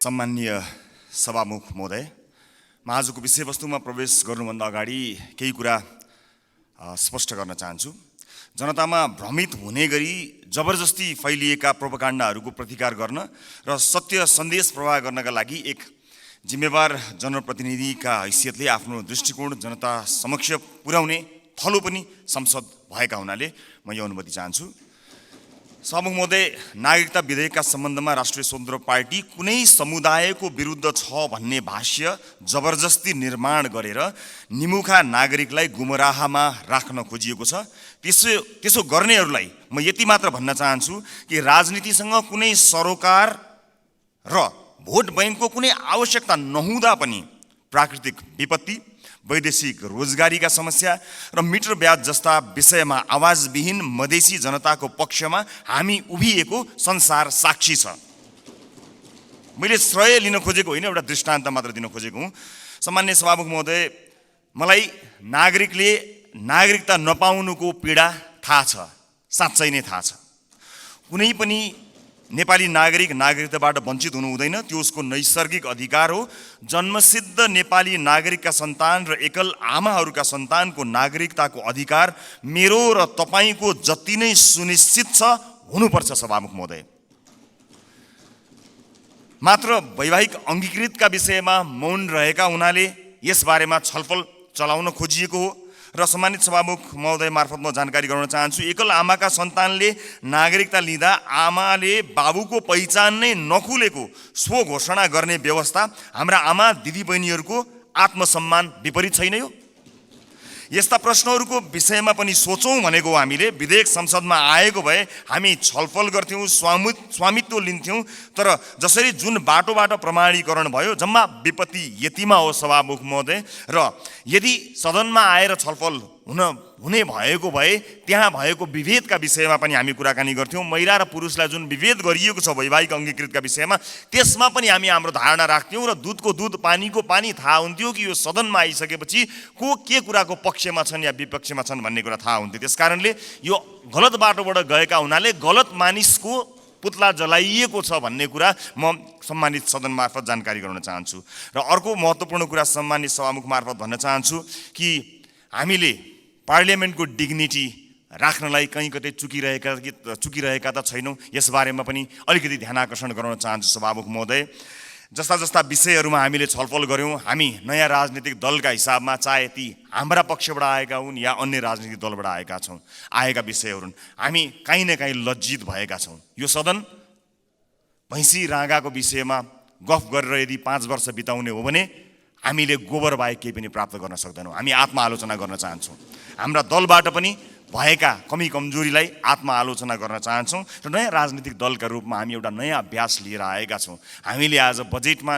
सम्माननीय सभामुख महोदय, म आजको विषयवस्तुमा प्रवेश गर्नुभन्दा अगाडि केही कुरा स्पष्ट गर्न चाहन्छु। जनतामा भ्रमित हुने गरी जबरजस्ती फैलिएका प्रोपागान्डाहरूको प्रतिकार गर्न र सत्य सन्देश प्रवाह गर्नका लागि एक जिम्मेवार जनप्रतिनिधिका हैसियतले आफ्नो दृष्टिकोण जनता समक्ष पुर्याउने थलो पनि संसद भएका हुनाले म यो अनुमति चाहन्छु। सभामुख महोदय, नागरिकता विधेयकका सम्बन्धमा राष्ट्रिय स्वतन्त्र पार्टी कुनै समुदायको विरुद्ध छ भन्ने भाष्य जबरजस्ती निर्माण गरेर निमुखा नागरिकलाई गुमराहमा राख्न खोजिएको छ। त्यसो गर्नेहरूलाई म यति मात्र भन्न चाहन्छु कि राजनीतिसँग कुनै सरोकार र भोट बैंकको कुनै आवश्यकता नहुँदा पनि प्राकृतिक विपत्ति, वैदेशिक रोजगारीका समस्या र मिटर ब्याज जस्ता विषयमा आवाजविहीन मधेसी जनताको पक्षमा हामी उभिएको संसार साक्षी छ। मैले श्रेय लिन खोजेको होइन, एउटा दृष्टान्त मात्र दिन खोजेको हुँ। सम्मान्य सभामुख महोदय, मलाई नागरिकले नागरिकता नपाउनुको पीडा थाहा छ, साँच्चै नै थाहा छ। कुनै पनि नेपाली नागरिक नागरिकताबाट वञ्चित हुनु हुँदैन, त्यो उसको नैसर्गिक अधिकार हो। जन्मसिद्ध नेपाली नागरिकका सन्तान र एकल आमाहरूका सन्तानको नागरिकताको अधिकार मेरो र तपाईँको जति नै सुनिश्चित छ हुनुपर्छ। सभामुख महोदय, मात्र वैवाहिक अङ्गीकृतका विषयमा मौन रहेका हुनाले यसबारेमा छलफल चलाउन खोजिएको हो र सम्मानित सभामुख महोदय मार्फत म जानकारी गराउन चाहन्छु। एकल आमाका सन्तानले नागरिकता लिँदा आमाले बाबुको पहिचान नै नखुलेको स्व घोषणा गर्ने व्यवस्था हाम्रा आमा दिदीबहिनीहरूको आत्मसम्मान विपरीत छैन यो? यस्ता प्रश्नहरूको विषयमा पनि सोचौँ भनेको हामीले। विधेयक संसदमा आएको भए हामी छलफल गर्थ्यौँ, स्वामित्व लिन्थ्यौँ, तर जसरी जुन बाटोबाट प्रमाणीकरण भयो जम्मा विपत्ति यतिमा हो। सभामुख महोदय, र यदि सदनमा आएर छलफल हुने भएको भए त्यहाँ भएको विभेदका विषयमा पनि हामी कुराकानी गर्थ्यौँ। महिला र पुरुषलाई जुन विभेद गरिएको छ वैवाहिक अङ्गीकृतका विषयमा, त्यसमा पनि हामी हाम्रो धारणा राख्थ्यौँ र दुधको दुध पानीको पानी थाहा हुन्थ्यो कि यो सदनमा आइसकेपछि को के कुराको पक्षमा छन् या विपक्षमा छन् भन्ने कुरा थाहा हुन्थ्यो। त्यसकारणले यो गलत बाटोबाट गएका हुनाले गलत मानिसको पुतला जलाइएको छ भन्ने कुरा म सम्मानित सदन मार्फत जानकारी गराउन चाहन्छु। र अर्को महत्त्वपूर्ण कुरा सम्मानित सभामुख मार्फत भन्न चाहन्छु कि हामीले पार्लियामेन्टको डिग्निटी राख्नलाई कहीँ कतै चुकिरहेका त छैनौँ, यसबारेमा पनि अलिकति ध्यान आकर्षण गराउन चाहन्छु। सभामुख महोदय, जस्ता जस्ता विषयहरूमा हामीले छलफल गऱ्यौँ, हामी नयाँ राजनीतिक दलका हिसाबमा, चाहे ती हाम्रा पक्षबाट आएका हुन् या अन्य राजनीतिक दलबाट आएका विषयहरू, हामी काहीँ न काहीँ लज्जित भएका छौँ। यो सदन भैँसी राँगाको विषयमा गफ गरेर यदि 5 वर्ष बिताउने हो भने हामीले गोबर बाहेक केही पनि प्राप्त गर्न सक्दैनौँ। हामी आत्मआलोचना गर्न चाहन्छौँ। हाम्रा दलबाट पनि भएका कमी कमजोरीलाई आत्मआलोचना गर्न चाहन्छौँ र नयाँ राजनीतिक दलका रूपमा हामी एउटा नयाँ अभ्यास लिएर आएका छौँ। हामीले आज बजेटमा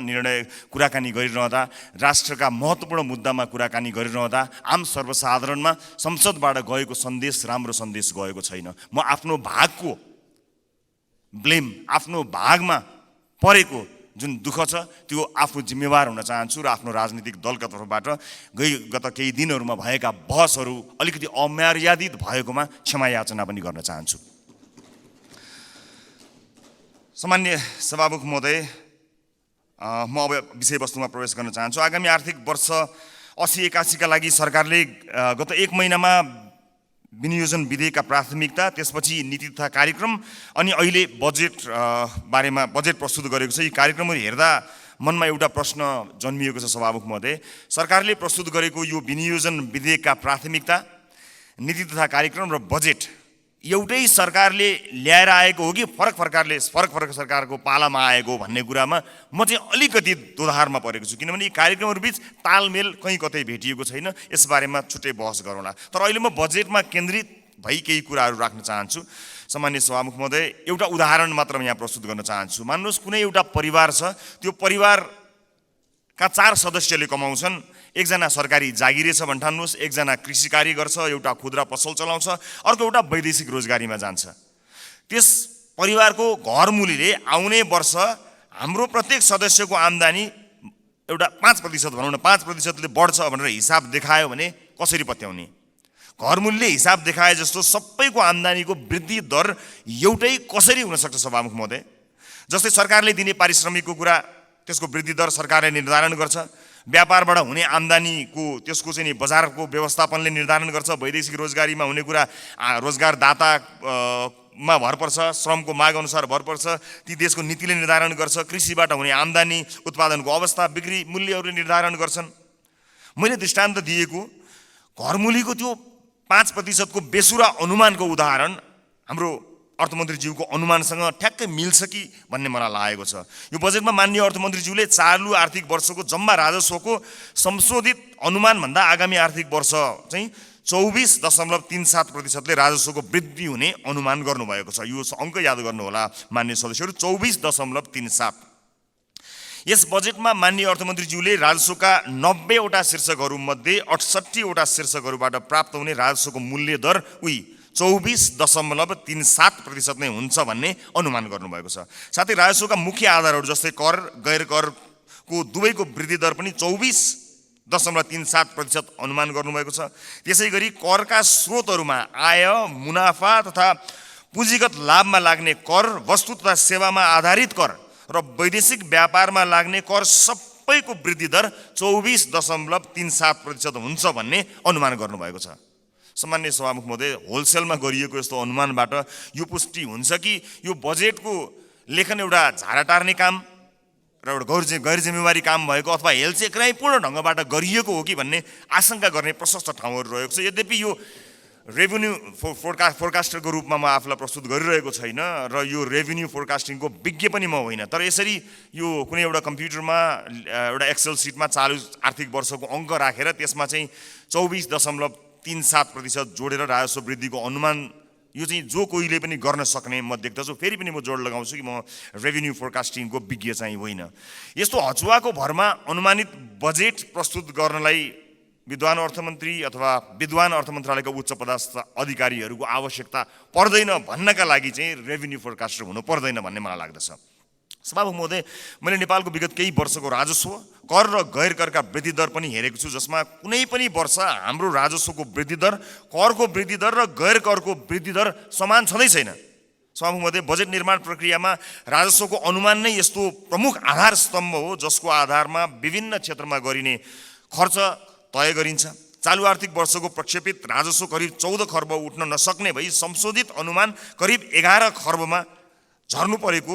कुराकानी गरिरहँदा, राष्ट्रका महत्त्वपूर्ण मुद्दामा कुराकानी गरिरहँदा आम सर्वसाधारणमा संसदबाट गएको सन्देश राम्रो सन्देश गएको छैन। म आफ्नो भागको ब्लेम, आफ्नो भागमा परेको जुन दुःख छ त्यो आफू जिम्मेवार हुन चाहन्छु र आफ्नो राजनीतिक दलका तर्फबाट गत केही दिनहरूमा भएका बहसहरू अलिकति अमर्यादित भएकोमा क्षमा याचना पनि गर्न चाहन्छु। सम्मान्य सभामुख महोदय, म अब विषयवस्तुमा प्रवेश गर्न चाहन्छु। आगामी आर्थिक वर्ष 80-81 का लागि सरकारले गत 1 महिनामा विनियोजन विधेयकका प्राथमिकता, त्यसपछि नीति तथा कार्यक्रम अनि अहिले बजेट बारेमा बजेट प्रस्तुत गरेको छ। यी कार्यक्रमहरू हेर्दा मनमा एउटा प्रश्न जन्मिएको छ। सभामुख महोदय, सरकारले प्रस्तुत गरेको यो विनियोजन विधेयकका प्राथमिकता, नीति तथा कार्यक्रम र बजेट एउटै सरकारले ल्याएर आएको हो कि फरक सरकारको पालामा आएको भन्ने कुरामा म चाहिँ अलिकति दोधारमा परेको छु। किनभने यी कार्यक्रमहरू बिच तालमेल कहीँ कतै भेटिएको छैन। यसबारेमा छुट्टै बहस गरौँला। तर अहिले म बजेटमा केन्द्रित भई केही कुराहरू राख्न चाहन्छु। सम्मान्य सभामुख महोदय, एउटा उदाहरण मात्र यहाँ प्रस्तुत गर्न चाहन्छु। मान्नुहोस् कुनै एउटा परिवार छ, त्यो परिवारका 4 सदस्यले कमाउँछन्। एकजना सरकारी जागिरे छ भन्ठान्नुहोस्, एकजना कृषि कार्य गर्छ, एउटा खुद्रा पसल चलाउँछ, अर्को एउटा वैदेशिक रोजगारीमा जान्छ। त्यस परिवारको घरमुलीले आउने वर्ष हाम्रो प्रत्येक सदस्यको आम्दानी एउटा 5% भनौँ न, 5%ले बढ्छ भनेर हिसाब देखायो भने कसरी पत्याउने? घरमूल्य हिसाब देखाए जस्तो सबैको आम्दानीको वृद्धि दर एउटै कसरी हुन सक्छ? सभामुख महोदय, जस्तै सरकारले दिने पारिश्रमिकको कुरा त्यसको वृद्धि दर सरकारले निर्धारण गर्छ। व्यापारबाट हुने आम्दानीको त्यसको चाहिँ नि बजारको व्यवस्थापनले निर्धारण गर्छ। वैदेशिक रोजगारीमा हुने कुरा रोजगारदातामा भर पर्छ, श्रमको माग अनुसार भर पर्छ, ती देशको नीतिले निर्धारण गर्छ। कृषिबाट हुने आम्दानी, उत्पादनको अवस्था, बिक्री मूल्यहरूले निर्धारण गर्छन्। मैले दृष्टान्त दिएको घरमूलीको त्यो 5% को बेसुरा अनुमानको उदाहरण हाम्रो अर्थमन्त्रीज्यूको अनुमानसँग ठ्याक्कै मिल्छ कि भन्ने मलाई लागेको छ। यो बजेटमा माननीय अर्थमन्त्रीज्यूले चालु आर्थिक वर्षको जम्मा राजस्वको संशोधित अनुमानभन्दा आगामी आर्थिक वर्ष चाहिँ 24.37%ले राजस्वको वृद्धि हुने अनुमान गर्नुभएको छ। यो अङ्क याद गर्नुहोला माननीय सदस्यहरू, 24.37। यस बजेटमा माननीय अर्थमन्त्रीज्यूले राजस्वका 90 वटा शीर्षकहरूमध्ये 68 वटा शीर्षकहरूबाट प्राप्त हुने राजस्वको मूल्य दर 24.37% नै हुन्छ भन्ने अनुमान गर्नुभएको छ। साथै राजस्वका मुख्य आधारहरू जस्तै कर, गैर करको दुवैको वृद्धि दर पनि 24.37% अनुमान गर्नुभएको छ। त्यसै गरी करका स्रोतहरूमा आय, मुनाफा तथा पुँजीगत लाभमा लाग्ने कर, वस्तु तथा सेवामा आधारित कर र वैदेशिक व्यापारमा लाग्ने कर सबैको वृद्धि दर 24.37% हुन्छ भन्ने अनुमान गर्नुभएको छ। सामान्य सभामुख महोदय, होलसेलमा गरिएको यस्तो अनुमानबाट यो पुष्टि हुन्छ कि यो बजेटको लेखन एउटा झारा टार्ने काम र एउटा गैर जिम्मेवारी काम भएको अथवा हेलचेक्राइपूर्ण ढङ्गबाट गरिएको हो कि भन्ने आशंका गर्ने प्रशस्त ठाउँहरू रहेको छ। यद्यपि यो रेभेन्यू फोरकास्टरको रूपमा म आफूलाई प्रस्तुत गरिरहेको छैन र यो रेभेन्यू फोरकास्टिङको विज्ञ पनि म होइन, तर यसरी यो कुनै एउटा कम्प्युटरमा एउटा एक्सेल सिटमा चालु आर्थिक वर्षको अङ्क राखेर त्यसमा चाहिँ 24.37% जोडेर राजस्व वृद्धिको अनुमान यो चाहिँ जो कोहीले पनि गर्न सक्ने म देख्दछु। फेरि पनि म जोड लगाउँछु कि म रेभेन्यू फोरकास्टिङको विज्ञ चाहिँ होइन। यस्तो हचुवाको भरमा अनुमानित बजेट प्रस्तुत गर्नलाई विद्वान अर्थमन्त्री अथवा विद्वान अर्थ मन्त्रालयका उच्च पदस्थ अधिकारीहरूको आवश्यकता पर्दैन भन्नका लागि चाहिँ रेभेन्यू फोरकास्टर हुनु पर्दैन भन्ने मलाई लाग्दछ। सभामुख महोदय, मैले नेपालको विगत केही वर्षको राजस्व, कर र गैर करका वृद्धि दर पनि हेरेको छु, जसमा कुनै पनि वर्ष हाम्रो राजस्वको वृद्धि दर, करको वृद्धि दर र गैर करको वृद्धि दर समान छँदै छैन। सभामुख महोदय, बजेट निर्माण प्रक्रियामा राजस्वको अनुमान नै यस्तो प्रमुख आधार स्तम्भ हो जसको आधारमा विभिन्न क्षेत्रमा गरिने खर्च तय गरिन्छ। चालु आर्थिक वर्षको प्रक्षेपित राजस्व करिब 14 खर्ब उठ्न नसक्ने भई संशोधित अनुमान करिब 11 खर्बमा झार्नु परेको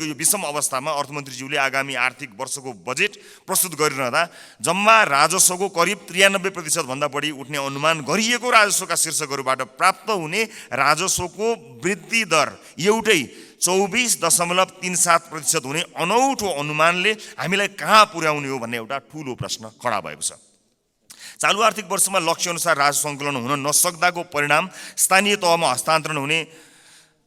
यो विषम अवस्थामा अर्थमन्त्रीज्यूले आगामी आर्थिक वर्षको बजेट प्रस्तुत गरिरहँदा जम्मा राजस्वको करिब 93% भन्दा बढी उठ्ने अनुमान गरिएको राजस्वका शीर्षकहरूबाट प्राप्त हुने राजस्वको वृद्धि दर एउटै 24.37% हुने अनौठो अनुमानले हामीलाई कहाँ पुर्याउने हो भन्ने एउटा ठूलो प्रश्न खडा भएको छ। चालु आर्थिक वर्षमा लक्ष्य अनुसार राजस्व सङ्कलन हुन नसक्दाको परिणाम स्थानीय तहमा हस्तान्तरण हुने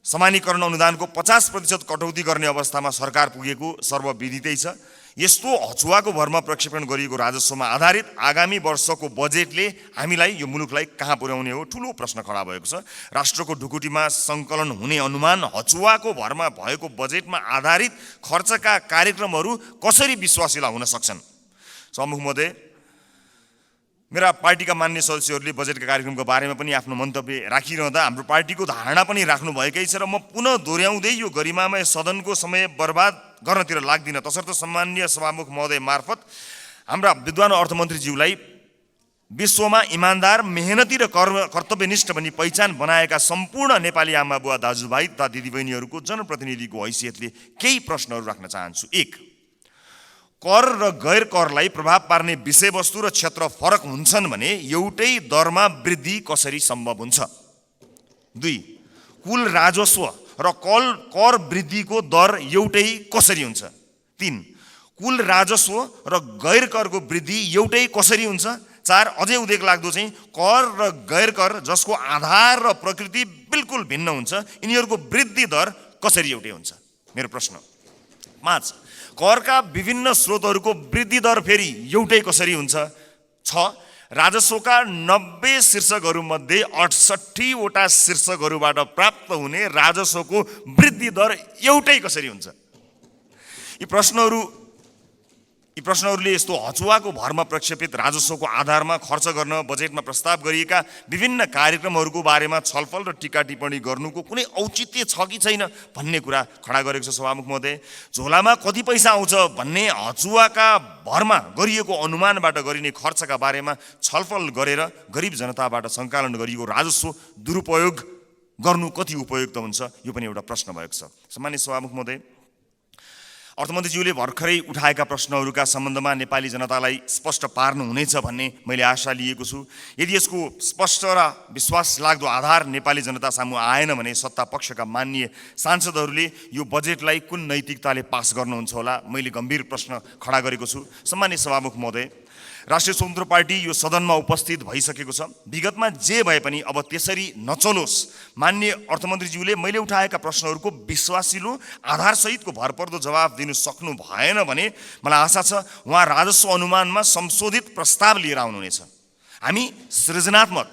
समानीकरण अनुदानको 50% कटौती गर्ने अवस्थामा सरकार पुगेको सर्वविदितै छ। यस्तो हचुवाको भरमा प्रक्षेपण गरिएको राजस्वमा आधारित आगामी वर्षको बजेटले हामीलाई यो मुलुकलाई कहाँ पुर्याउने हो ठूलो प्रश्न खडा भएको छ। राष्ट्रको ढुकुटीमा सङ्कलन हुने अनुमान हचुवाको भरमा भएको बजेटमा आधारित खर्चका कार्यक्रमहरू कसरी विश्वासिला हुन सक्छन्? सभामुख महोदय, मेरा पार्टीका मान्य सदस्यहरूले बजेटका कार्यक्रमको बारेमा पनि आफ्नो मन्तव्य राखिरहँदा हाम्रो पार्टीको धारणा पनि राख्नुभएकै छ र म पुनः दोहोऱ्याउँदै यो गरिमामय सदनको समय बर्बाद गर्नतिर लाग्दिनँ। तसर्थ सम्माननीय सभामुख महोदय मार्फत हाम्रा विद्वान अर्थमन्त्रीज्यूलाई विश्वमा इमान्दार, मेहनती र कर्तव्यनिष्ठ भनी पहिचान बनाएका सम्पूर्ण नेपाली आमा बुवा दाजुभाइ तथा दिदीबहिनीहरूको जनप्रतिनिधिको हैसियतले केही प्रश्नहरू राख्न चाहन्छु। 1, कर र गैर करलाई प्रभाव पार्ने विषयवस्तु र क्षेत्र फरक हुन्छन् भने एउटै दरमा वृद्धि कसरी सम्भव हुन्छ? 2, कुल राजस्व र कर वृद्धिको दर एउटै कसरी हुन्छ? 3, कुल राजस्व र गैर करको वृद्धि एउटै कसरी हुन्छ? 4, अझै उदेक लाग्दो चाहिँ कर र गैर कर जसको आधार र प्रकृति बिल्कुल भिन्न हुन्छ, यिनीहरूको वृद्धि दर कसरी एउटै हुन्छ? मेरो प्रश्न। 5, करका विभिन्न स्रोतहरूको वृद्धि दर फेरि एउटै कसरी हुन्छ? 6, राजस्वका 90 शीर्षकहरूमध्ये 68 वटा शीर्षकहरूबाट प्राप्त हुने राजस्वको वृद्धि दर एउटै कसरी हुन्छ? यी प्रश्नहरू यी प्रश्नहरूले यस्तो हचुवाको भरमा प्रक्षेपित राजस्वको आधारमा खर्च गर्न बजेटमा प्रस्ताव गरिएका विभिन्न कार्यक्रमहरूको बारेमा छलफल र टीका टिप्पणी गर्नुको कुनै औचित्य छ कि छैन भन्ने कुरा खडा गरेको छ सभामुख महोदय। झोलामा कति पैसा आउँछ भन्ने हचुवाका भरमा गरिएको अनुमानबाट गरिने खर्चका बारेमा छलफल गरेर गरिब जनताबाट सङ्कलन गरिएको राजस्व दुरुपयोग गर्नु कति उपयुक्त हुन्छ, यो पनि एउटा प्रश्न भएको छ। सम्मानित सभामुख महोदय, अर्थमन्त्रीज्यूले भर्खरै उठाएका प्रश्नहरूका सम्बन्धमा नेपाली जनतालाई स्पष्ट पार्नुहुनेछ भन्ने मैले आशा लिएको छु। यदि यसको स्पष्ट र विश्वास लाग्दो आधार नेपाली जनता सामु आएन भने सत्ता पक्षका माननीय सांसदहरूले यो बजेटलाई कुन नैतिकताले पास गर्नुहुन्छ होला, मैले गम्भीर प्रश्न खडा गरेको छु। सम्मानित सभामुख महोदय, राष्ट्रिय स्वतन्त्र पार्टी यो सदनमा उपस्थित भइसकेको छ। विगतमा जे भए पनि अब त्यसरी नचलोस्। माननीय अर्थमन्त्रीज्यूले मैले उठाएका प्रश्नहरूको विश्वासिलो आधारसहितको भरपर्दो जवाफ दिनु सक्नु भएन भने मलाई आशा छ उहाँ राजस्व अनुमानमा संशोधित प्रस्ताव लिएर आउनुहुनेछ। हामी सृजनात्मक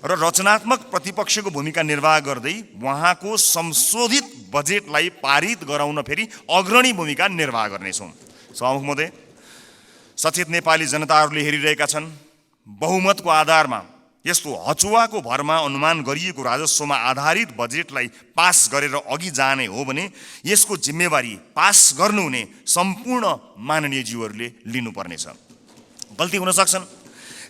र रचनात्मक प्रतिपक्षको भूमिका निर्वाह गर्दै उहाँको संशोधित बजेटलाई पारित गराउन फेरि अग्रणी भूमिका निर्वाह गर्नेछौँ। सभामुख महोदय, सचेत नेपाली जनताहरूले हेरिरहेका छन्। बहुमतको आधारमा यस्तो हचुवाको भरमा अनुमान गरिएको राजस्वमा आधारित बजेटलाई पास गरेर अघि जाने हो भने यसको जिम्मेवारी पास गर्नुहुने सम्पूर्ण माननीयज्यूहरूले लिनुपर्नेछ। गल्ती हुन सक्छन्,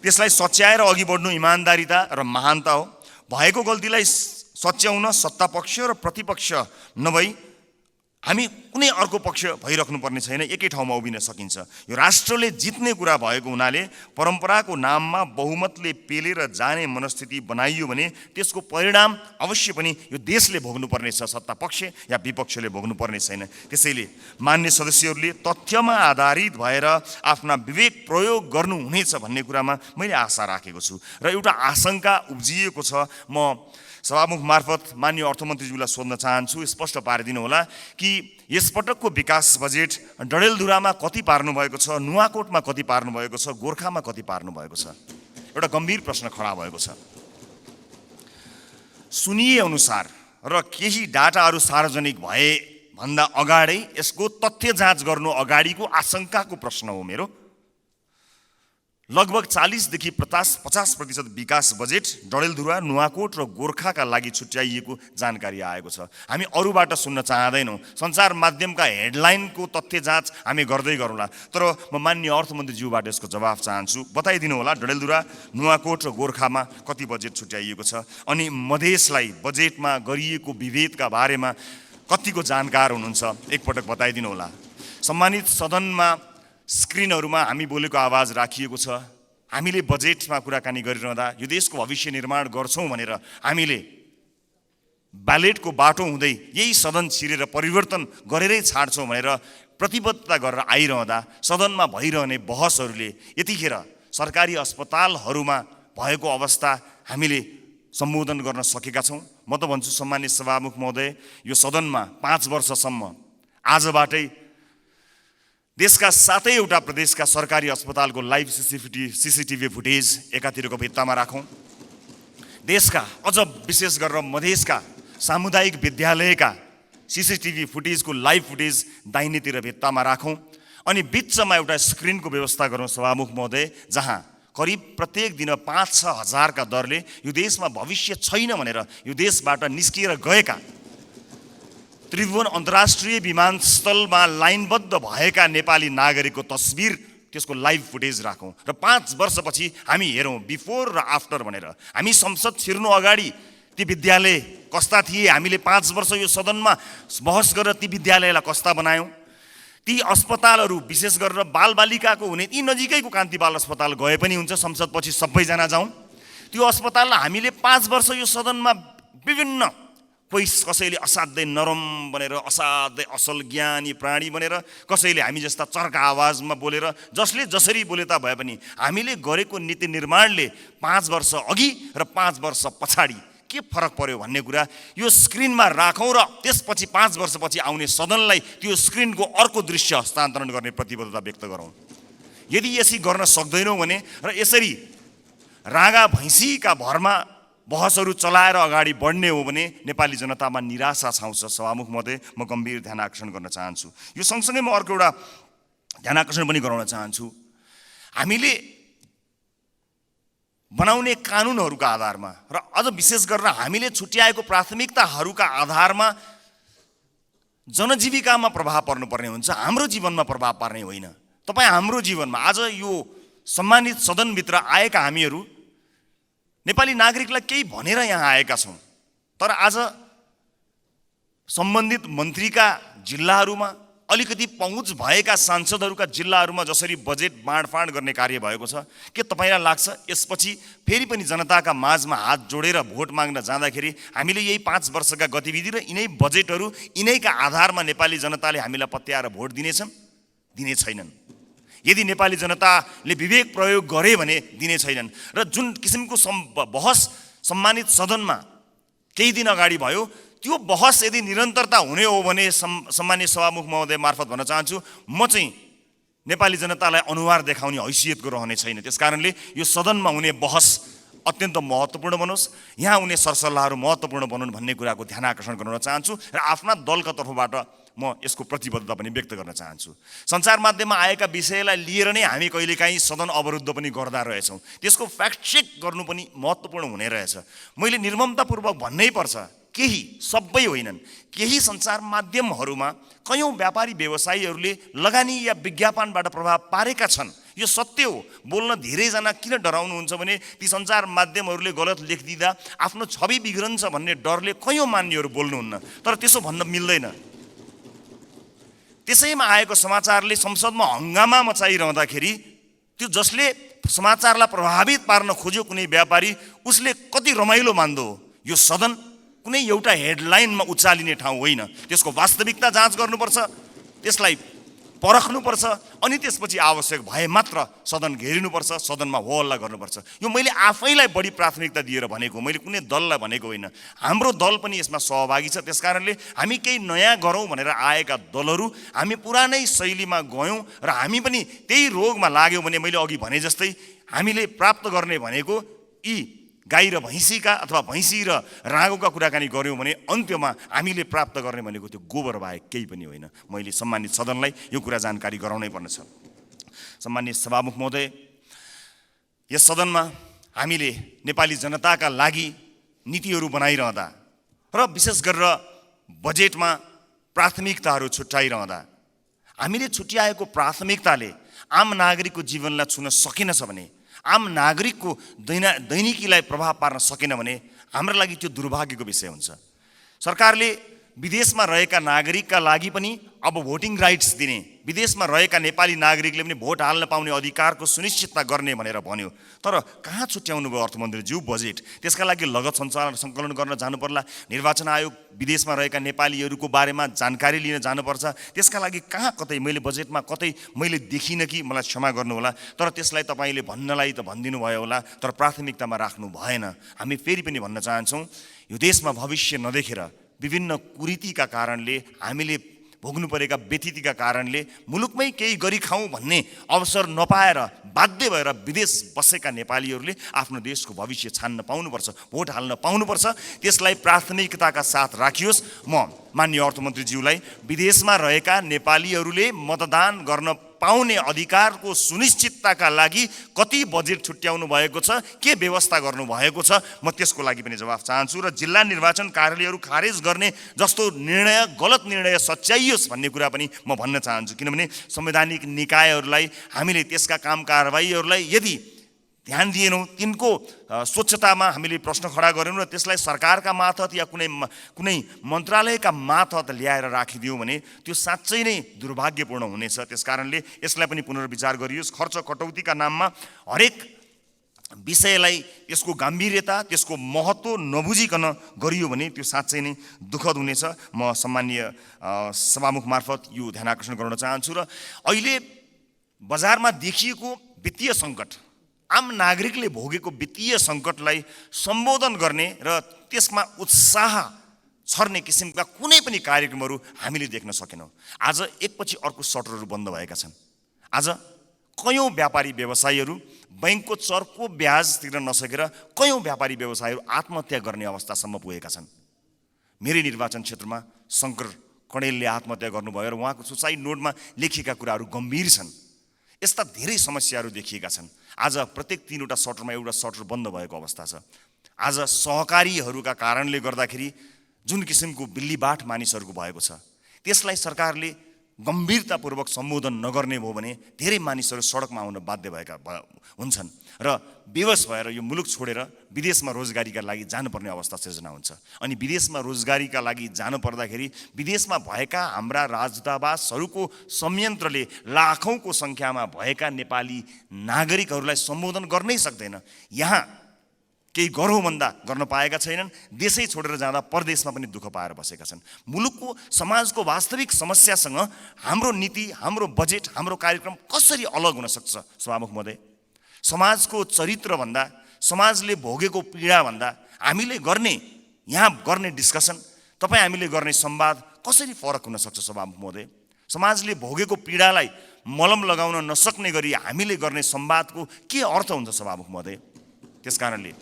त्यसलाई सच्याएर अघि बढ्नु इमान्दारिता र महानता हो। भएको गल्तीलाई सच्याउन सत्तापक्ष र प्रतिपक्ष नभई हामी कुनै अर्को पक्ष भइराख्नु पर्ने छैन, एकै ठाउँमा उभिन सकिन्छ। यो राष्ट्रले जित्ने कुरा भएको हुनाले परम्पराको नाममा बहुमतले पेलेर जाने मनस्थिति बनाइयो भने त्यसको परिणाम अवश्य पनि यो देशले भोग्नुपर्नेछ, सत्ता पक्ष या विपक्षले भोग्नुपर्ने छैन। त्यसैले मान्य सदस्यहरूले तथ्यमा आधारित भएर आफ्ना विवेक प्रयोग गर्नुहुनेछ भन्ने कुरामा मैले आशा राखेको छु र एउटा आशंका उब्जिएको छ। म सभामुख मार्फत माननीय अर्थमन्त्रीज्यूलाई सोध्न चाहन्छु, स्पष्ट पारिदिनु होला कि यसपटकको विकास बजेट डडेलधुरामा कति पार्नु भएको छ, नुवाकोटमा कति पार्नु भएको छ, गोर्खामा कति पार्नु भएको छ? एउटा गम्भीर प्रश्न खडा भएको छ। सुनिए अनुसार र केही डाटाहरू सार्वजनिक भए भन्दा अगाडै यसको तथ्य जाँच गर्नु अगाडिको आशंकाको प्रश्न हो मेरो। लगभग 40 देखि 50% विकास बजेट डडेलधुरा, नुवाकोट र गोर्खाका लागि छुट्याइएको जानकारी आएको छ। हामी अरूबाट सुन्न चाहँदैनौँ। सञ्चार माध्यमका हेडलाइनको तथ्य जाँच हामी गर्दै गरौँला, तर म माननीय अर्थमन्त्रीज्यूबाट यसको जवाफ चाहन्छु। बताइदिनु होला डडेलधुरा, नुवाकोट र गोर्खामा कति बजेट छुट्याइएको छ, अनि मधेसलाई बजेटमा गरिएको विभेदका बारेमा कतिको जानकार हुनुहुन्छ, एकपटक बताइदिनु होला। सम्मानित सदनमा स्क्रिनहरूमा हामी बोलेको आवाज राखिएको छ। हामीले बजेटमा कुराकानी गरिरहँदा यो देशको भविष्य निर्माण गर्छौँ भनेर हामीले ब्यालेटको बाटो हुँदै यही सदन छिरेर परिवर्तन गरेरै छाड्छौँ भनेर प्रतिबद्धता गरेर आइरहँदा सदनमा भइरहने बहसहरूले यतिखेर सरकारी अस्पतालहरूमा भएको अवस्था हामीले सम्बोधन गर्न सकेका छौँ। म त भन्छु सम्मानित सभामुख महोदय, यो सदनमा 5 वर्षसम्म आजबाटै देशका 7वटा प्रदेशका सरकारी अस्पतालको लाइभ सीसीटीभी फुटेज एकातिरको भित्तामा राखौँ। देशका अझ विशेष गरेर मधेसका सामुदायिक विद्यालयका सीसीटीभी फुटेजको लाइभ फुटेज दाहिनेतिर भित्तामा राखौँ। अनि बिचमा एउटा स्क्रिनको व्यवस्था गरौँ सभामुख महोदय, जहाँ करिब प्रत्येक दिन 5-6 हजारका दरले यो देशमा भविष्य छैन भनेर यो देशबाट निस्किएर गएका त्रिभुवन अन्तर्राष्ट्रिय विमानस्थलमा लाइनबद्ध भएका नेपाली नागरिकको तस्बिर, त्यसको लाइभ फुटेज राखौँ र 5 वर्षपछि हामी हेरौँ बिफोर र आफ्टर भनेर। हामी संसद छिर्नु अगाडि ती विद्यालय कस्ता थिए, हामीले 5 वर्ष यो सदनमा बहस गरेर ती विद्यालयलाई कस्ता बनायौँ। ती अस्पतालहरू विशेष गरेर बालबालिकाको हुने ती नजिकैको कान्ति बाल अस्पताल गए पनि हुन्छ, संसदपछि सबैजना जाउँ। त्यो अस्पताललाई हामीले 5 वर्ष यो सदनमा विभिन्न कसैले असाध्यै नरम भनेर, असाध्यै असल ज्ञानी प्राणी भनेर, कसैले हामी जस्ता चर्का आवाजमा बोलेर, जसले जसरी बोले ता भए पनि हामीले गरेको नीति निर्माणले 5 वर्ष अघि र 5 वर्ष पछाडि के फरक पर्यो भन्ने कुरा यो स्क्रिनमा राखौँ र त्यसपछि 5 वर्षपछि आउने सदनलाई त्यो स्क्रिनको अर्को दृश्य हस्तान्तरण गर्ने प्रतिबद्धता व्यक्त गरौँ। यदि यसरी गर्न सक्दैनौँ भने र यसरी रागा भैँसीका भरमा बहसहरू चलाएर अगाडि बढ्ने हो भने नेपाली जनतामा निराशा छाउँछ। सभामुख महोदय, म गम्भीर ध्यान आकर्षण गर्न चाहन्छु। यो सँगसँगै म अर्को एउटा ध्यानाकर्षण पनि गराउन चाहन्छु। हामीले बनाउने कानुनहरूका आधारमा र अझ विशेष गरेर हामीले छुट्याएको प्राथमिकताहरूका आधारमा जनजीविकामा प्रभाव पर्नुपर्ने हुन्छ, हाम्रो जीवनमा प्रभाव पार्ने होइन। तपाईँ हाम्रो जीवनमा आज यो सम्मानित सदनभित्र आएका हामीहरू नेपाली नागरिकलाई केही भनेर यहाँ आएका छौँ, तर आज सम्बन्धित मन्त्रीका जिल्लाहरूमा अलिकति पहुँच भएका सांसदहरूका जिल्लाहरूमा जसरी बजेट बाँडफाँड गर्ने कार्य भएको छ, के तपाईँलाई लाग्छ यसपछि फेरि पनि जनताका माझमा हात जोडेर भोट माग्न जाँदाखेरि हामीले यही 5 वर्षका गतिविधि र यिनै बजेटहरू यिनैका आधारमा नेपाली जनताले हामीलाई पत्याएर भोट दिनेछन्? दिने छैनन्। यदि नेपाली जनताले विवेक प्रयोग गरे भने दिने छैनन्। र जुन किसिमको बहस सम्मानित सदनमा केही दिन अगाडि भयो, त्यो बहस यदि निरन्तरता हुने हो भने सम्मानित सभामुख महोदय मार्फत भन्न चाहन्छु, म चाहिँ नेपाली जनतालाई अनुहार देखाउने हैसियतको रहने छैन। त्यसकारणले यो सदनमा हुने बहस अत्यन्त महत्त्वपूर्ण बनोस्, यहाँ हुने सरसल्लाहहरू महत्त्वपूर्ण बनुन् भन्ने कुराको ध्यान आकर्षण गराउन चाहन्छु र आफ्ना दलका तर्फबाट म यसको प्रतिबद्धता पनि व्यक्त गर्न चाहन्छु। सञ्चार माध्यममा आएका विषयलाई लिएर नै हामी कहिलेकाहीँ सदन अवरुद्ध पनि गर्दा रहेछौँ, त्यसको फ्याक्ट चेक गर्नु पनि महत्त्वपूर्ण हुने रहेछ। मैले निर्ममतापूर्वक भन्नै पर्छ, केही, सबै होइनन्, केही सञ्चार माध्यमहरूमा कयौँ व्यापारी व्यवसायीहरूले लगानी या विज्ञापनबाट प्रभाव पारेका छन्। यो सत्य हो। बोल्न धेरैजना किन डराउनुहुन्छ भने ती सञ्चार माध्यमहरूले गलत लेखिदिँदा आफ्नो छवि बिग्रन्छ भन्ने डरले कयौँ मान्यहरू बोल्नुहुन्न, तर त्यसो भन्न मिल्दैन। त्यसैमा आएको समाचारले संसदमा हङ्गामा मचाइरहँदाखेरि त्यो जसले समाचारलाई प्रभावित पार्न खोज्यो कुनै व्यापारी, उसले कति रमाइलो मान्दो हो। यो सदन कुनै एउटा हेडलाइनमा उचालिने ठाउँ होइन, त्यसको वास्तविकता जाँच गर्नुपर्छ, त्यसलाई परख्नुपर्छ, अनि त्यसपछि आवश्यक भए मात्र सदन घेरिनुपर्छ, सदनमा हो हल्ला गर्नुपर्छ। यो मैले आफैलाई बढी प्राथमिकता दिएर भनेको, मैले कुनै दललाई भनेको होइन। हाम्रो दल पनि यसमा सहभागी छ। त्यसकारणले हामी केही नयाँ गरौँ भनेर आएका दलहरू हामी पुरानै शैलीमा गयौँ र हामी पनि त्यही रोगमा लाग्यौँ भने मैले अघि भने जस्तै हामीले प्राप्त गर्ने भनेको यी गाई र भैँसीका अथवा भैँसी र राँगोका कुराकानी गऱ्यौँ भने अन्त्यमा हामीले प्राप्त गर्ने भनेको त्यो गोबर बाहेक केही पनि होइन। मैले सम्मानित सदनलाई यो कुरा जानकारी गराउनै पर्नेछ। सम्मानित सभामुख महोदय, यस सदनमा हामीले नेपाली जनताका लागि नीतिहरू बनाइरहँदा र विशेष गरेर बजेटमा प्राथमिकताहरू छुट्याइरहँदा हामीले छुट्याएको प्राथमिकताले आम नागरिकको जीवनलाई छुन सकेनछ भने, आम नागरिकको दैनिकीलाई प्रभाव पार्न सकेन भने हाम्रो लागि त्यो दुर्भाग्यको विषय हुन्छ। सरकारले विदेशमा रहेका नागरिकका लागि पनि अब भोटिङ राइट्स दिने, विदेशमा रहेका नेपाली नागरिकले पनि भोट हाल्न पाउने अधिकारको सुनिश्चितता गर्ने भनेर भन्यो, तर कहाँ छुट्याउनु भयो अर्थमन्त्रीज्यू बजेट? त्यसका लागि लगत सङ्कलन गर्न जानु पर्ला, निर्वाचन आयोग विदेशमा रहेका नेपालीहरूको बारेमा जानकारी लिन जानुपर्छ, त्यसका लागि कहाँ कतै मैले बजेटमा कतै मैले देखिनँ कि, मलाई क्षमा गर्नुहोला, तर त्यसलाई तपाईँले भन्नलाई त भनिदिनु भयो होला, तर प्राथमिकतामा राख्नु भएन। हामी फेरि पनि भन्न चाहन्छौँ, यो देशमा भविष्य नदेखेर विभिन्न कुरीतिका कारणले, हामीले भोग्नु परेका व्यथितिका कारणले मुलुकमै केही गरी खाउँ भन्ने अवसर नपाएर बाध्य भएर विदेश बसेका नेपालीहरूले आफ्नो देशको भविष्य छान्न पाउनुपर्छ, भोट हाल्न पाउनुपर्छ। त्यसलाई प्राथमिकताका साथ राखियोस्। म माननीय अर्थमन्त्रीज्यूलाई विदेशमा रहेका नेपालीहरूले मतदान गर्न पाउने अधिकारको सुनिश्चितताका लागि कति बजेट छुट्याउनु भएको छ, के व्यवस्था गर्नु भएको छ, म त्यसको लागि पनि जवाफ चाहन्छु। र जिल्ला निर्वाचन कार्यालयहरू खारेज गर्ने जस्तो निर्णय, गलत निर्णय सच्याइयोस् भन्ने कुरा पनि म भन्न चाहन्छु। किनभने संवैधानिक निकायहरूलाई हामीले त्यसका काम कारबाहीहरूलाई यदि ध्यान दिएनौँ, तिनको स्वच्छतामा हामीले प्रश्न खडा गऱ्यौँ र त्यसलाई सरकारका मार्फत या कुनै मन्त्रालयका मार्फत ल्याएर राखिदियौँ भने त्यो साँच्चै नै दुर्भाग्यपूर्ण हुनेछ। त्यसकारणले यसलाई पनि पुनर्विचार गरियोस्। खर्च कटौतीका नाममा हरेक विषयलाई त्यसको गम्भीरता, त्यसको महत्त्व नबुझिकन गरियो भने त्यो साँच्चै नै दुःखद हुनेछ। म सम्मानीय सभामुख मार्फत यो ध्यान आकर्षण गराउन चाहन्छु। र अहिले बजारमा देखिएको वित्तीय सङ्कट, आम नागरिकले भोगेको वित्तीय सङ्कटलाई सम्बोधन गर्ने र त्यसमा उत्साह छर्ने किसिमका कुनै पनि कार्यक्रमहरू हामीले देख्न सकेनौँ। आज एकपछि अर्को सटरहरू बन्द भएका छन्। आज कयौँ व्यापारी व्यवसायीहरू बैंकको चर्को ब्याज तिर्न नसकेर कयौँ व्यापारी व्यवसायीहरू आत्महत्या गर्ने अवस्थासम्म पुगेका छन्। मेरै निर्वाचन क्षेत्रमा शङ्कर कणेलले आत्महत्या गर्नुभयो र उहाँको सुसाइड नोटमा लेखिएका कुराहरू गम्भीर छन्। यस्ता धेरै समस्याहरू देखिएका छन्। आज प्रत्येक 3वटा सटरमा एउटा सटर बन्द भएको अवस्था छ। आज सहकारीहरूका कारणले गर्दाखेरि जुन किसिमको बिल्लीबाट मानिसहरूको भएको छ, त्यसलाई सरकारले गम्भीरतापूर्वक सम्बोधन नगर्ने भयो भने धेरै मानिसहरू सडकमा आउन बाध्य भएका हुन्छन् र बेवस भएर यो मुलुक छोडेर विदेशमा रोजगारीका लागि जानुपर्ने अवस्था सिर्जना हुन्छ। अनि विदेशमा रोजगारीका लागि जानु पर्दाखेरि विदेशमा भएका हाम्रा राजदूतावासहरूको संयन्त्रले लाखौँको सङ्ख्यामा भएका नेपाली नागरिकहरूलाई सम्बोधन गर्नै सक्दैन। यहाँ केही गरौँ भन्दा गर्न पाएका छैनन्। देशै छोडेर जाँदा परदेशमा पनि दुःख पाएर बसेका छन्। मुलुकको समाजको वास्तविक समस्यासँग हाम्रो नीति, हाम्रो बजेट, हाम्रो कार्यक्रम कसरी अलग हुन सक्छ सभामुख महोदय? समाजको चरित्रभन्दा, समाजले भोगेको पीडाभन्दा हामीले यहाँ गर्ने डिस्कसन, तपाईँ हामीले गर्ने संवाद कसरी फरक हुन सक्छ सभामुख महोदय? समाजले भोगेको पीडालाई मलम लगाउन नसक्ने गरी हामीले गर्ने संवादको के अर्थ हुन्छ सभामुख महोदय? त्यसकारणले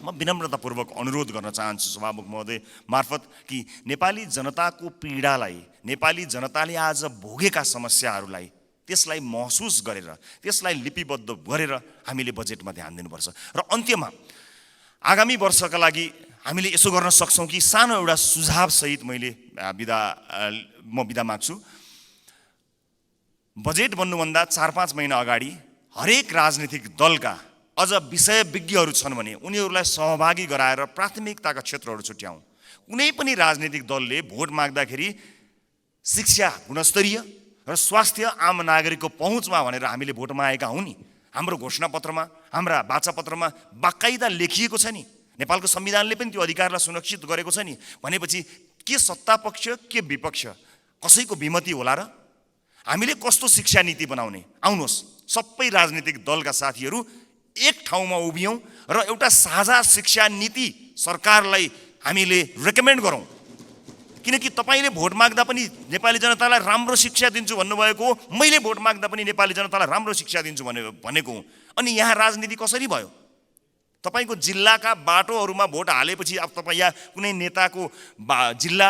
म विनम्रतापूर्वक अनुरोध गर्न चाहन्छु सभामुख महोदय मार्फत कि नेपाली जनताको पीडालाई, नेपाली जनताले आज भोगेका समस्याहरूलाई त्यसलाई महसुस गरेर, त्यसलाई लिपिबद्ध गरेर हामीले बजेटमा ध्यान दिनुपर्छ। र अन्त्यमा आगामी वर्षका लागि हामीले यसो गर्न सक्छौँ कि सानो एउटा सुझावसहित म बिदा माग्छु। बजेट बन्नुभन्दा 4-5 महिना अगाडि हरेक राजनीतिक दलका अझ विषयविज्ञहरू छन् भने उनीहरूलाई सहभागी गराएर प्राथमिकताका क्षेत्रहरू छुट्याउँ। कुनै पनि राजनीतिक दलले भोट माग्दाखेरि शिक्षा गुणस्तरीय र स्वास्थ्य आम नागरिकको पहुँचमा भनेर हामीले भोट मागेका हौँ नि। हाम्रो घोषणापत्रमा, हाम्रा वाचापत्रमा बाकाइदा लेखिएको छ नि। नेपालको संविधानले पनि त्यो अधिकारलाई सुरक्षित गरेको छ नि। भनेपछि के सत्तापक्ष के विपक्ष कसैको विमति होला र? हामीले कस्तो शिक्षा नीति बनाउने? आउनुहोस् सबै राजनीतिक दलका साथीहरू एक ठाउँमा उभियौँ र एउटा साझा शिक्षा नीति सरकारलाई हामीले रेकमेन्ड गरौँ। किनकि तपाईँले भोट माग्दा पनि नेपाली जनतालाई राम्रो शिक्षा दिन्छु भन्नुभएको हो, मैले भोट माग्दा पनि नेपाली जनतालाई राम्रो शिक्षा दिन्छु भनेको हो। अनि यहाँ राजनीति कसरी भयो? तपाईँको जिल्लाका बाटोहरूमा भोट हालेपछि अब तपाईँ या कुनै नेताको जिल्ला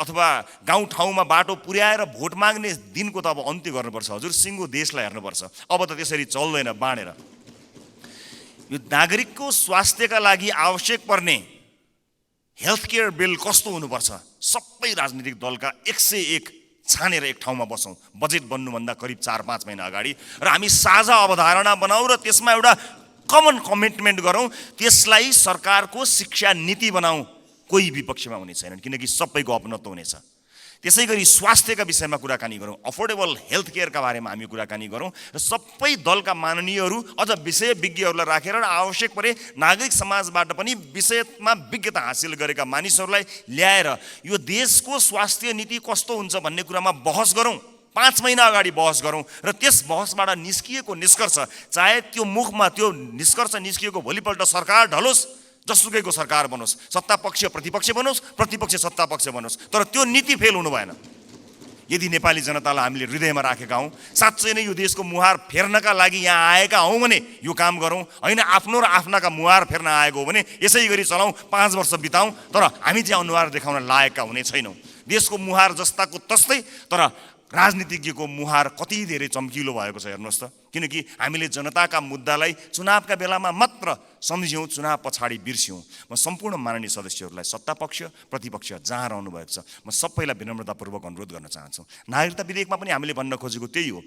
अथवा गाउँठाउँमा बाटो पुर्याएर भोट माग्ने दिनको त अब अन्त्य गर्नुपर्छ हजुर। सिङ्गो देशलाई हेर्नुपर्छ। अब त त्यसरी चल्दैन बाँडेर। यो नागरिकको स्वास्थ्यका लागि आवश्यक पर्ने हेल्थ केयर बिल कस्तो हुनुपर्छ? सबै राजनीतिक दलका 101 छानेर एक ठाउँमा बसौँ बजेट बन्नुभन्दा करिब 4-5 महिना अगाडि र हामी साझा अवधारणा बनाऊ र त्यसमा एउटा कमन कमिटमेन्ट गरौँ। त्यसलाई सरकारको शिक्षा नीति बनाऊ। कोही विपक्षमा हुने छैनन् किनकि सबैको अपनत्व हुनेछ। त्यसै गरी स्वास्थ्यका विषयमा कुराकानी गरौँ, अफोर्डेबल हेल्थ केयरका बारेमा हामी कुराकानी गरौँ र सबै दलका माननीयहरू अझ विषयविज्ञहरूलाई राखेर र आवश्यक परे नागरिक समाजबाट पनि विषयमा विज्ञता हासिल गरेका मानिसहरूलाई ल्याएर यो देशको स्वास्थ्य नीति कस्तो हुन्छ भन्ने कुरामा बहस गरौँ। 5 महिना अगाडि बहस गरौँ र त्यस बहसबाट निस्किएको निष्कर्ष, चाहे त्यो मुखमा त्यो निष्कर्ष निस्किएको भोलिपल्ट सरकार ढलोस्, जसुकैको सरकार बनोस्, सत्ता पक्ष प्रतिपक्ष बनोस्, प्रतिपक्ष सत्ता पक्ष बनोस्, तर त्यो नीति फेल हुनु भएन। यदि नेपाली जनतालाई हामीले हृदयमा राखेका हौँ, साँच्चै नै यो देशको मुहार फेर्नका लागि यहाँ आएका हौँ भने यो काम गरौँ। होइन आफ्नो र आफ्नाका मुहार फेर्न आएको हो भने यसै गरी चलाउँ, 5 वर्ष बिताउँ, तर हामी चाहिँ अनुहार देखाउन लायकका हुने छैनौँ। देशको मुहार जस्ताको तस्तै, तर राजनीतिज्ञको मुहार कति धेरै चम्किलो भएको छ हेर्नुहोस् त। किनकि हामीले जनताका मुद्दालाई चुनावका बेलामा मात्र सम्झ्यौँ, चुनाव पछाडि बिर्स्यौँ। म सम्पूर्ण माननीय सदस्यहरूलाई सत्तापक्ष प्रतिपक्ष जहाँ रहनु भएको छ म सबैलाई विनम्रतापूर्वक अनुरोध गर्न चाहन्छु। नागरिकता विधेयकमा पनि हामीले भन्न खोजेको त्यही हो।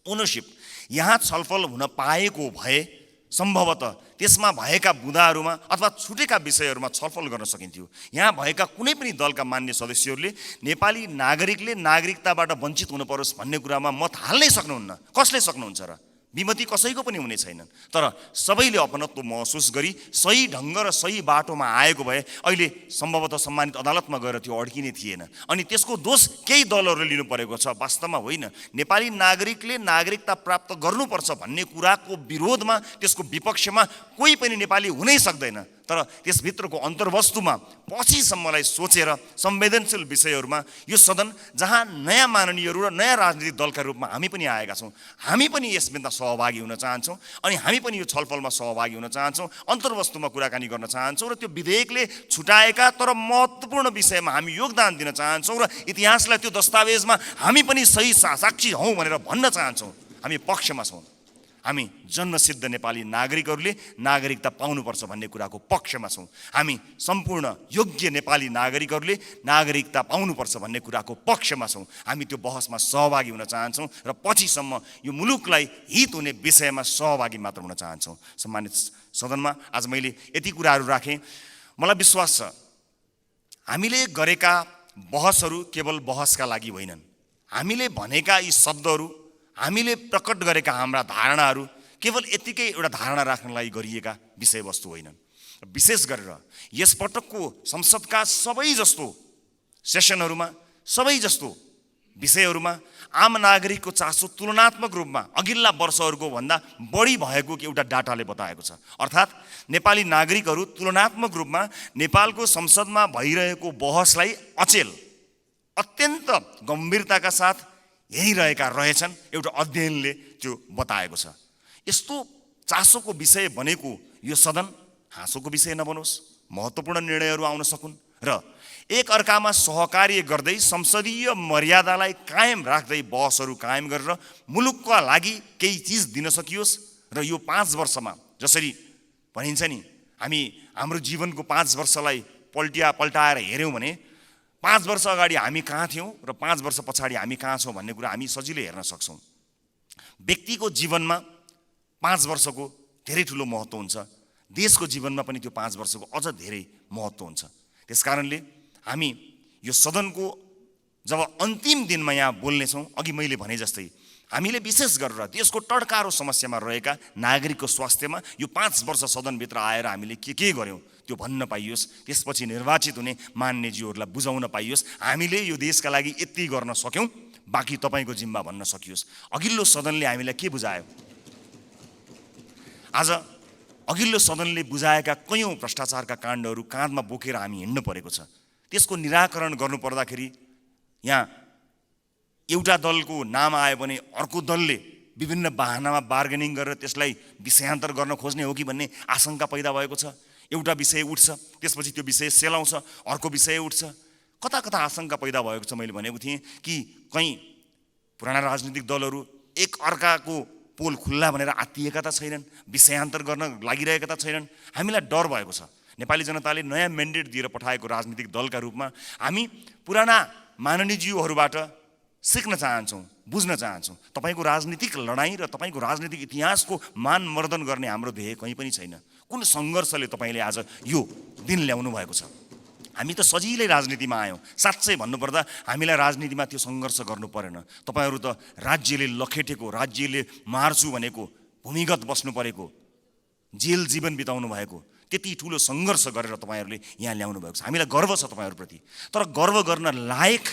ओनरसिप यहाँ छलफल हुन पाएको भए सम्भवतः त्यसमा भएका बुँदाहरूमा अथवा छुटेका विषयहरूमा छलफल गर्न सकिन्थ्यो। यहाँ भएका कुनै पनि दलका मान्य सदस्यहरूले नेपाली नागरिकले नागरिकताबाट वञ्चित हुनु परोस् भन्ने कुरामा मत हाल्नै सक्नुहुन्न। कसले सक्नुहुन्छ र? विमति कसैको पनि हुने छैन। तर सबैले अपनत्व महसुस गरी सही ढङ्ग र सही बाटोमा आएको भए अहिले सम्भवतः सम्मानित अदालतमा गएर त्यो अड्किने थिएन। अनि त्यसको दोष केही दलहरूले लिनु परेको छ, वास्तवमा होइन। नेपाली नागरिकले नागरिकता प्राप्त गर्नुपर्छ भन्ने कुराको विरोधमा, त्यसको विपक्षमा कोही पनि नेपाली हुनै सक्दैन। तर त्यसभित्रको अन्तर्वस्तुमा पछिसम्मलाई सोचेर संवेदनशील विषयहरूमा यो सदन जहाँ नयाँ माननीयहरू र नयाँ राजनीतिक दलका रूपमा हामी पनि आएका छौँ, हामी पनि यसमा सहभागी हुन चाहन्छौँ अनि हामी पनि यो छलफलमा सहभागी हुन चाहन्छौँ, अन्तर्वस्तुमा कुराकानी गर्न चाहन्छौँ र त्यो विधेयकले छुटाएका तर महत्त्वपूर्ण विषयमा हामी योगदान दिन चाहन्छौँ र इतिहासलाई त्यो दस्तावेजमा हामी पनि सही साक्षी हौँ भनेर भन्न चाहन्छौँ। हामी पक्षमा छौँ। हामी जन्मसिद्ध नेपाली नागरिकहरूले नागरिकता पाउनुपर्छ भन्ने कुराको पक्षमा छौँ। हामी सम्पूर्ण योग्य नेपाली नागरिकहरूले नागरिकता पाउनुपर्छ भन्ने कुराको पक्षमा छौँ। हामी त्यो बहसमा सहभागी हुन चाहन्छौँ र पछिसम्म यो मुलुकलाई हित हुने विषयमा सहभागी मात्र हुन चाहन्छौँ। सम्मानित सदनमा आज मैले यति कुराहरू राखेँ। मलाई विश्वास छ हामीले गरेका बहसहरू केवल बहसका लागि होइनन्। हामीले भनेका यी शब्दहरू, हामीले प्रकट गरेका हाम्रा धारणाहरू केवल यतिकै एउटा धारणा राख्नलाई गरिएका विषयवस्तु होइनन्। विशेष गरेर यसपटकको संसदका सबै जस्तो सेसनहरूमा, सबै जस्तो विषयहरूमा आम नागरिकको चासो तुलनात्मक रूपमा अघिल्ला वर्षहरूको भन्दा बढी भएको एउटा डाटाले बताएको छ। अर्थात् नेपाली नागरिकहरू तुलनात्मक रूपमा नेपालको संसदमा भइरहेको बहसलाई अचेल, अत्यन्त गम्भीरताका साथ हेरिरहेका रहेछन्। एउटा अध्ययनले त्यो बताएको छ। यस्तो चासोको विषय बनेको यो सदन हाँसोको विषय नबनोस्, महत्त्वपूर्ण निर्णयहरू आउन सकुन् र एक अर्कामा सहकार्य गर्दै संसदीय मर्यादालाई कायम राख्दै बहसहरू कायम गरेर मुलुकका लागि केही चिज दिन सकियोस्। र यो 5 वर्षमा जसरी भनिन्छ नि, हामी हाम्रो जीवनको 5 वर्षलाई पल्टाएर हेऱ्यौँ भने 5 वर्ष अगाडि हामी कहाँ थियौँ र 5 वर्ष पछाडि हामी कहाँ छौँ भन्ने कुरा हामी सजिलै हेर्न सक्छौँ। व्यक्तिको जीवनमा 5 वर्षको धेरै ठुलो महत्त्व हुन्छ। देशको जीवनमा पनि त्यो 5 वर्षको अझ धेरै महत्त्व हुन्छ। त्यसकारणले हामी यो सदनको जब अन्तिम दिनमा यहाँ बोल्नेछौँ, अघि मैले भने जस्तै हामीले विशेष गरेर देशको टड्कारो समस्यामा रहेका नागरिकको स्वास्थ्यमा यो 5 वर्ष सदनभित्र आएर हामीले के गर्यौँ त्यो भन्न पाइयोस्। त्यसपछि निर्वाचित हुने मान्यज्यूहरूलाई बुझाउन पाइयोस् हामीले यो देशका लागि यति गर्न सक्यौँ, बाँकी तपाईँको जिम्मा भन्न सकियोस्। अघिल्लो सदनले हामीलाई के बुझायो? आज अघिल्लो सदनले बुझाएका कयौँ भ्रष्टाचारका काण्डहरू काँधमा बोकेर हामी हिँड्नु परेको छ। त्यसको निराकरण गर्नुपर्दाखेरि यहाँ एउटा दलको नाम आयो भने अर्को दलले विभिन्न बाहनामा बार्गेनिङ गरेर त्यसलाई विषयान्तर गर्न खोज्ने हो कि भन्ने आशंका पैदा भएको छ। एउटा विषय उठ्छ, त्यसपछि त्यो विषय सेलाउँछ, अर्को विषय उठ्छ। कता कता आशंका पैदा भएको छ। मैले भनेको थिएँ कि कहीँ पुराना राजनीतिक दलहरू एक अर्काको पोल खुल्ला भनेर आत्तिएका त छैनन्, विषयान्तर गर्न लागिरहेका त छैनन्। हामीलाई डर भएको छ। नेपाली जनताले नयाँ म्यान्डेट दिएर पठाएको राजनीतिक दलका रूपमा हामी पुराना माननीयज्यूहरूबाट सिक्न चाहन्छौँ, बुझ्न चाहन्छौँ। तपाईँको राजनीतिक लडाइँ र तपाईँको राजनीतिक इतिहासको मानमर्दन गर्ने हाम्रो ध्येय कहीँ पनि छैन। कुन सङ्घर्षले तपाईँले आज यो दिन ल्याउनु भएको छ? हामी त सजिलै राजनीतिमा आयौँ। साँच्चै भन्नुपर्दा हामीलाई राजनीतिमा त्यो सङ्घर्ष गर्नु परेन। तपाईँहरू त राज्यले लखेटेको, राज्यले मार्छु भनेको, भूमिगत बस्नु परेको, जेल जीवन बिताउनु भएको त्यति ठुलो सङ्घर्ष गरेर तपाईँहरूले यहाँ ल्याउनु भएको छ। हामीलाई गर्व छ तपाईँहरूप्रति। तर गर्व गर्न लायक,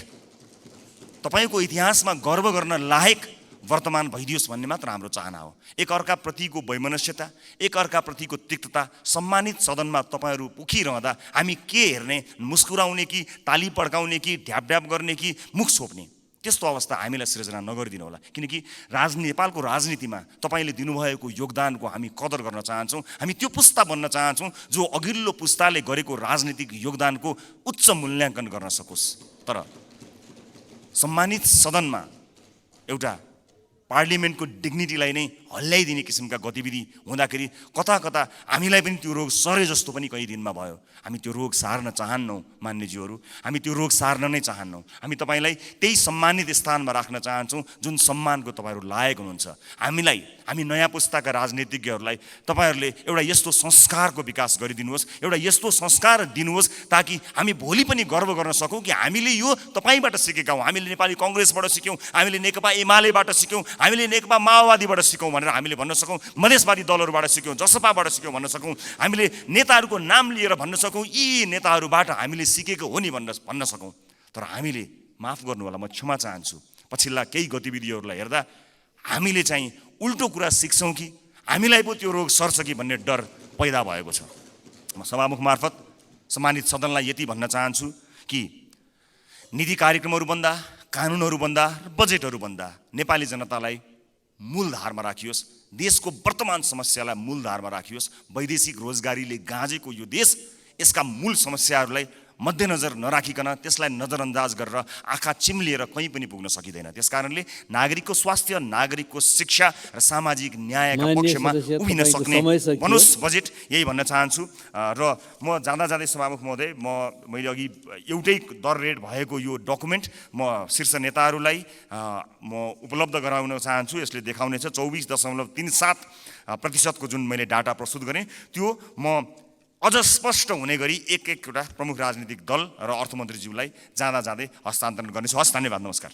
तपाईँको इतिहासमा गर्व गर्न लायक वर्तमान भइदियोस् भन्ने मात्र हाम्रो चाहना हो। एक अर्काप्रतिको वैमनस्यता, एक अर्काप्रतिको तिक्तता सम्मानित सदनमा तपाईँहरू उखिरहँदा हामी के हेर्ने, मुस्कुराउने कि ताली पड्काउने कि ढ्याप गर्ने कि मुख छोप्ने, त्यस्तो अवस्था हामीलाई सृजना नगरिदिनु होला। किनकि नेपालको राजनीतिमा तपाईँले दिनुभएको योगदानको हामी कदर गर्न चाहन्छौँ। हामी त्यो पुस्ता बन्न चाहन्छौँ जो अघिल्लो पुस्ताले गरेको राजनीतिक योगदानको उच्च मूल्याङ्कन गर्न सकोस्। तर सम्मानित सदनमा एउटा पार्लिमेन्टको डिग्निटीलाई नै हल्लाइदिने किसिमका गतिविधि हुँदाखेरि कता कता हामीलाई पनि त्यो रोग सरे जस्तो पनि कहीँ दिनमा भयो। हामी त्यो रोग सार्न चाहन्नौँ मान्यज्यूहरू, हामी त्यो रोग सार्न नै चाहन्नौँ। हामी तपाईँलाई त्यही सम्मानित स्थानमा राख्न चाहन्छौँ जुन सम्मानको तपाईँहरू लायक हुनुहुन्छ। हामी नयाँ पुस्ताका राजनीतिज्ञहरूलाई तपाईँहरूले एउटा यस्तो संस्कारको विकास गरिदिनुहोस्, एउटा यस्तो संस्कार दिनुहोस् ताकि हामी भोलि पनि गर्व गर्न सकौँ कि हामीले यो तपाईँबाट सिकेका हौँ। हामीले नेपाली कङ्ग्रेसबाट सिक्यौँ, हामीले नेकपा एमालेबाट सिक्यौँ, हामीले नेकपा माओवादीबाट सिक्यौँ भनेर हामीले भन्न सकौँ, मधेसवादी दलहरूबाट सिक्यौँ, जसपाबाट सिक्यौँ भन्न सकौँ, हामीले नेताहरूको नाम लिएर भन्न सकौँ यी नेताहरूबाट हामीले सिकेको हो नि भन्न सकौँ। तर हामीले, माफ गर्नु होला, म क्षमा चाहन्छु, पछिल्ला केही गतिविधिहरूलाई हेर्दा हामीले चाहिँ उल्टो कुरा सिक्छौँ कि हामीलाई पो त्यो रोग सर्छ कि भन्ने डर पैदा भएको छ। म सभामुख मार्फत सम्मानित सदनलाई यति भन्न चाहन्छु कि नीति कार्यक्रमहरूभन्दा, कानुनहरूभन्दा र बजेटहरूभन्दा नेपाली जनतालाई मूलधारमा राखियोस्, देशको वर्तमान समस्यालाई मूलधारमा राखियोस्। वैदेशिक रोजगारीले गाँजेको यो देश यसका मूल समस्याहरूलाई मध्यनजर नराखिकन त्यसलाई नजरअन्दाज गरेर आँखा चिम्लिएर कहीँ पनि पुग्न सकिँदैन। त्यसकारणले नागरिकको स्वास्थ्य, नागरिकको शिक्षा र सामाजिक न्यायका पक्षमा उभिन सक्ने बनोस् बजेट, यही भन्न चाहन्छु। र म जाँदा जाँदै सभामुख महोदय, मैले अघि एउटै दर रेट भएको यो डकुमेन्ट म शीर्ष नेताहरूलाई म उपलब्ध गराउन चाहन्छु। यसले देखाउनेछ 24.37% जुन मैले डाटा प्रस्तुत गरेँ त्यो म अझ स्पष्ट हुने गरी एक-एकवटा प्रमुख राजनीतिक दल र अर्थमन्त्रीज्यूलाई जाँदा जाँदै हस्तान्तरण गर्नेछु। हस्, धन्यवाद, नमस्कार।